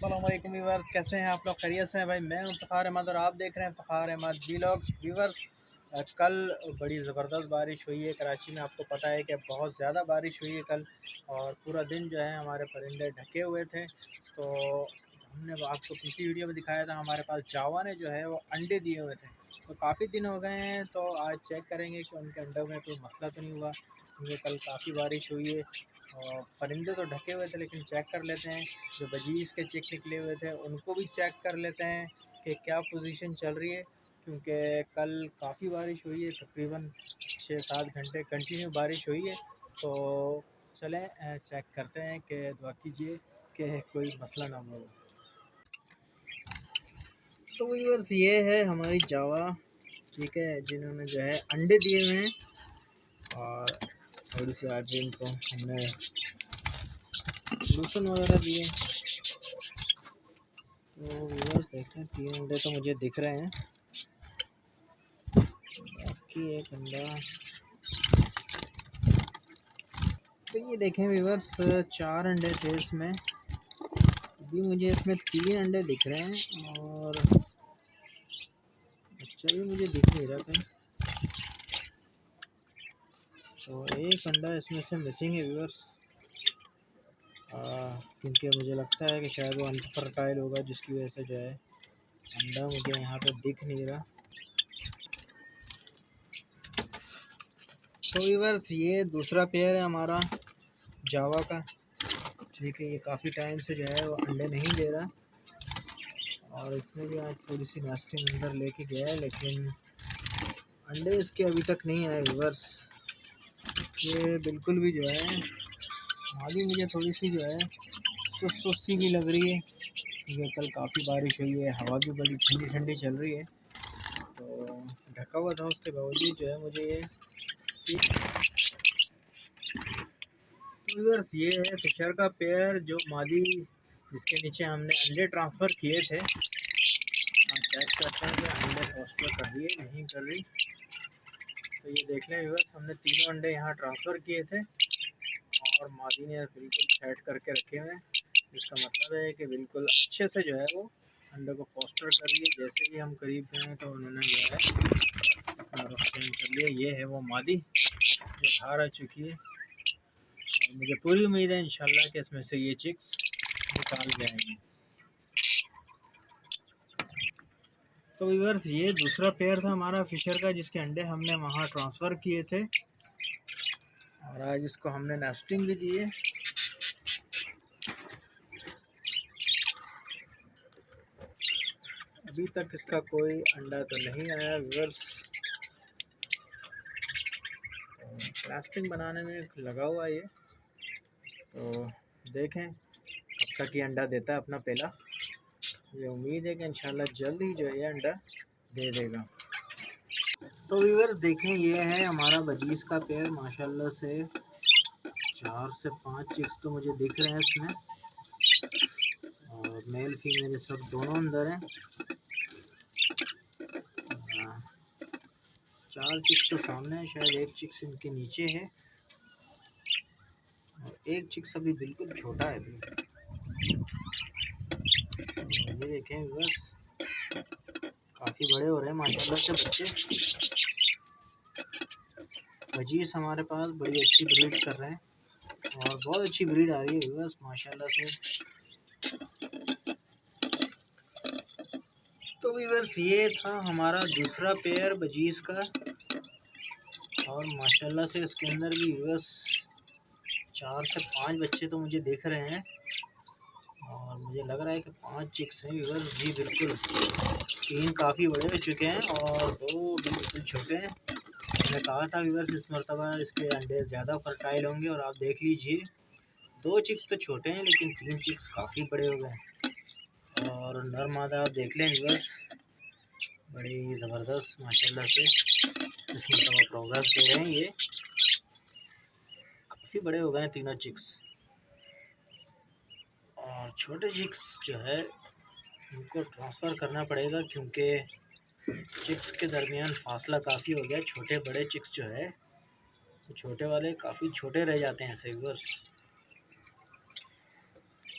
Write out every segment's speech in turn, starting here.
अस्सलाम वालेकुम व्यूवर्स, कैसे हैं आप लोग? खैरियत से हैं भाई। मैं हूं फ़खार अहमद और आप देख रहे हैं फ़खार अहमद व्लॉग्स। व्यूवर्स, कल बड़ी ज़बरदस्त बारिश हुई है कराची में। आपको पता है कि बहुत ज़्यादा बारिश हुई है कल, और पूरा दिन जो है हमारे परिंदे ढके हुए थे। तो हमने आपको पिछली वीडियो में दिखाया था, हमारे पास जावा ने जो है वो अंडे दिए हुए थे। तो काफ़ी दिन हो गए हैं, तो आज चेक करेंगे कि उनके अंडों में कोई मसला तो नहीं हुआ, क्योंकि कल काफ़ी बारिश हुई है और परिंदे तो ढके हुए थे। लेकिन चेक कर लेते हैं, जो बजीज़ के चिक निकले हुए थे उनको भी चेक कर लेते हैं कि क्या पोजीशन चल रही है, क्योंकि कल काफ़ी बारिश हुई है, तकरीबन 6-7 घंटे कंटिन्यू बारिश हुई है। तो चलें चेक करते हैं कि दुआ कीजिए कि कोई मसला ना हो। तो व्यूअर्स, ये है हमारी जावा, ठीक है, जिन्होंने जो है अंडे दिए हुए हैं। और थोड़ी सी आज इनको हमने लूसन वगैरह दिए। तो व्यूअर्स देखें, 3 अंडे तो मुझे दिख रहे हैं, बाकी एक अंडा। तो ये देखें व्यूअर्स, 4 अंडे थे इसमें, अभी मुझे इसमें 3 अंडे दिख रहे हैं और बच्चा भी मुझे दिख नहीं रहा था। तो एक अंडा इसमें से मिसिंग है व्यूअर्स, क्योंकि मुझे लगता है कि शायद वो अनफर्टाइल होगा, जिसकी वजह से जो है अंडा मुझे यहाँ पे दिख नहीं रहा। तो व्यूअर्स, ये दूसरा पेयर है हमारा जावा का, ठीक है। ये काफ़ी टाइम से जो है वो अंडे नहीं दे रहा, और इसमें भी आज थोड़ी सी नेस्टिंग अंदर लेके गया है, लेकिन अंडे इसके अभी तक नहीं आए व्यूअर्स। ये बिल्कुल भी जो है मादी मुझे थोड़ी सी जो है सुस्त सी भी लग रही है, क्योंकि कल काफ़ी बारिश हुई है, हवा भी बड़ी ठंडी ठंडी चल रही है। तो ढका हुआ था, उसके बावजूद जो है मुझे ये व्यूअर्स, ये है फिशर का पेयर, जो मादी जिसके नीचे हमने अंडे ट्रांसफ़र किए थे। चेक करते हैं कि अंडे ट्रांसफ़र कर रही है नहीं कर रही। तो ये देख लें व्यूअर्स, हमने तीनों अंडे यहाँ ट्रांसफ़र किए थे और मादी ने बिल्कुल सेट करके रखे हुए हैं। इसका मतलब है कि बिल्कुल अच्छे से जो है वो अंडे को फोस्टर कर रही है। जैसे ही हम करीब गए तो उन्होंने जो है अपना रुख चेंज कर लिया। ये है वो मादी जो बाहर आ चुकी है, और मुझे पूरी उम्मीद है इंशाल्लाह कि इसमें से ये चिक्स निकाल जाएंगे। तो व्यूअर्स, ये दूसरा पेयर था हमारा फिशर का, जिसके अंडे हमने वहाँ ट्रांसफ़र किए थे, और आज इसको हमने नेस्टिंग भी दी है। अभी तक इसका कोई अंडा तो नहीं आया व्यूअर्स, तो नेस्टिंग बनाने में लगा हुआ ये। तो देखें कब तक ये अंडा देता है अपना पहला। ये उम्मीद है कि इंशाल्लाह जल्द ही जो है ये अंडा दे देगा। तो व्यूअर्स देखें, ये है हमारा बजीज़ का पेयर। माशाल्लाह से 4 से 5 चिक्स तो मुझे दिख रहे हैं इसमें, और मेल फीमेल सब दोनों अंदर हैं। 4 चिक्स तो सामने है, शायद एक चिक्स इनके नीचे है, और एक चिक्स अभी बिल्कुल छोटा है अभी। ये देखें व्यूअर्स, काफ़ी बड़े हो रहे हैं माशाल्लाह से बच्चे। बजीज़ हमारे पास बड़ी अच्छी ब्रीड कर रहे हैं, और बहुत अच्छी ब्रीड आ रही है व्यूअर्स माशाल्लाह से। तो व्यूअर्स, ये था हमारा दूसरा पेयर बजीज़ का, और माशाल्लाह से इसके अंदर भी व्यूअर्स 4 से 5 बच्चे तो मुझे दिख रहे हैं, और मुझे लग रहा है कि 5 चिक्स हैं व्यूअर्स। जी बिल्कुल, 3 काफ़ी बड़े हो चुके हैं और 2 बिल्कुल छोटे हैं। मैंने कहा था व्यूअर्स, इस मरतबा इसके अंडे ज़्यादा फर्टाइल होंगे, और आप देख लीजिए 2 चिक्स तो छोटे हैं, लेकिन 3 चिक्स काफ़ी बड़े हो गए। और नर मादा आप देख लें व्यूअर्स, बड़ी ज़बरदस्त माशाल्लाह से इस मरतबा प्रोग्रेस दे रहे हैं। ये काफ़ी बड़े हो गए हैं तीनों चिक्स, और छोटे चिक्स जो है उनको ट्रांसफ़र करना पड़ेगा, क्योंकि चिक्स के दरमियान फासला काफ़ी हो गया। छोटे बड़े चिक्स जो है, तो छोटे वाले काफ़ी छोटे रह जाते हैं ऐसे व्यूअर्स।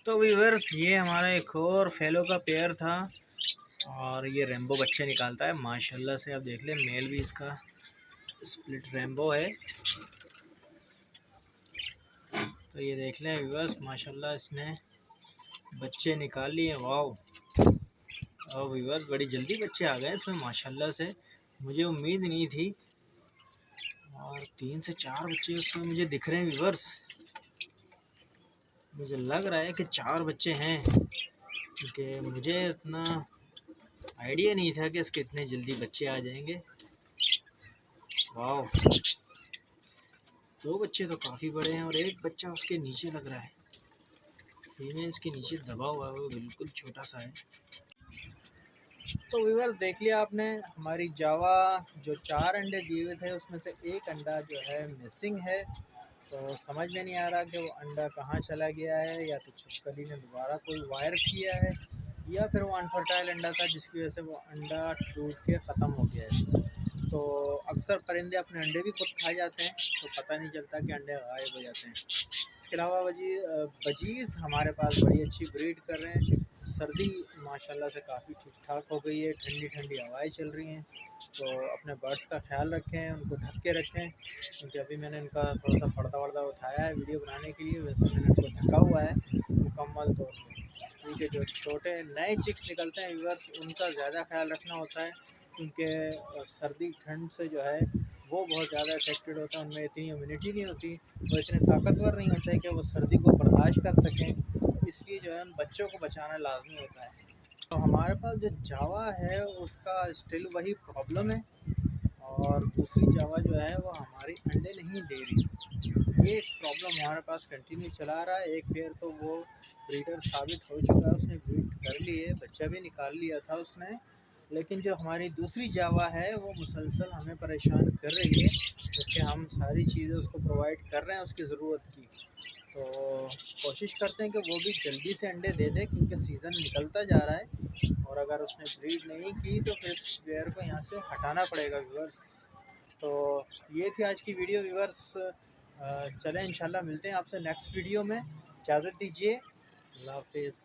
तो व्यूअर्स ये हमारा एक और फेलो का पेयर था और ये रेम्बो बच्चे निकालता है माशाल्लाह से। आप देख लें मेल भी इसका स्प्लिट रेम्बो है। तो ये देख लें व्यूअर्स माशाल्लाह इसने बच्चे निकाल लिए। वाह! और व्यूअर्स बड़ी जल्दी बच्चे आ गए इसमें माशाल्लाह से, मुझे उम्मीद नहीं थी। और 3 से 4 बच्चे उसमें मुझे दिख रहे हैं व्यूअर्स। मुझे लग रहा है कि 4 बच्चे हैं, क्योंकि मुझे इतना आइडिया नहीं था कि इसके इतने जल्दी बच्चे आ जाएंगे। वाह! 2 बच्चे तो काफ़ी बड़े हैं और एक बच्चा उसके नीचे लग रहा है, फीमेल इसके नीचे दबा हुआ है, वो बिल्कुल छोटा सा है। तो व्यूअर देख लिया आपने हमारी जावा जो 4 अंडे दिए हुए थे उसमें से एक अंडा जो है मिसिंग है। तो समझ में नहीं आ रहा कि वो अंडा कहाँ चला गया है, या तो छिपकली ने दोबारा कोई वायर किया है, या फिर वो अनफर्टाइल अंडा था जिसकी वजह से वो अंडा टूट के ख़त्म हो गया है। तो अक्सर परिंदे अपने अंडे भी खुद खा जाते हैं, तो पता नहीं चलता कि अंडे गायब हो जाते हैं। इसके अलावा बजीज़ हमारे पास बड़ी अच्छी ब्रीड कर रहे हैं। सर्दी माशाल्लाह से काफ़ी ठीक ठाक हो गई है, ठंडी ठंडी हवाएं चल रही हैं। तो अपने बर्ड्स का ख्याल रखें, उनको ढक के रखें, क्योंकि अभी मैंने इनका थोड़ा सा पर्दा वर्दा उठाया है वीडियो बनाने के लिए। वैसे मैंने इनको ढका हुआ है मुकम्मल तौर पर। क्योंकि जो छोटे नए चिक्स निकलते हैं व्यूअर्स उनका ज़्यादा ख्याल रखना होता है, क्योंकि सर्दी ठंड से जो है वो बहुत ज़्यादा अफेक्टेड होता है। उनमें इतनी इम्यूनिटी नहीं होती, वो इतने ताकतवर नहीं होते कि वो सर्दी को बर्दाश्त कर सकें। तो इसलिए जो है उन बच्चों को बचाना लाजमी होता है। तो हमारे पास जो जावा है उसका स्टिल वही प्रॉब्लम है, और दूसरी जावा जो है वो हमारी अंडे नहीं दे रही। ये एक प्रॉब्लम हमारे पास कंटिन्यू चला रहा है। एक पेयर तो वो ब्रीडर साबित हो चुका है, उसने ब्रीड कर ली है, बच्चा भी निकाल लिया था उसने। लेकिन जो हमारी दूसरी जावा है वो मुसलसल हमें परेशान कर रही है, क्योंकि हम सारी चीज़ें उसको प्रोवाइड कर रहे हैं उसकी ज़रूरत की। तो कोशिश करते हैं कि वो भी जल्दी से अंडे दे दे, क्योंकि सीज़न निकलता जा रहा है। और अगर उसने ब्रीड नहीं की तो फिर पेयर को यहाँ से हटाना पड़ेगा व्यूअर्स। तो ये थी आज की वीडियो व्यूअर्स। चलें इंशाल्लाह मिलते हैं आपसे नेक्स्ट वीडियो में। इजाज़त दीजिए, अल्लाह हाफिज़।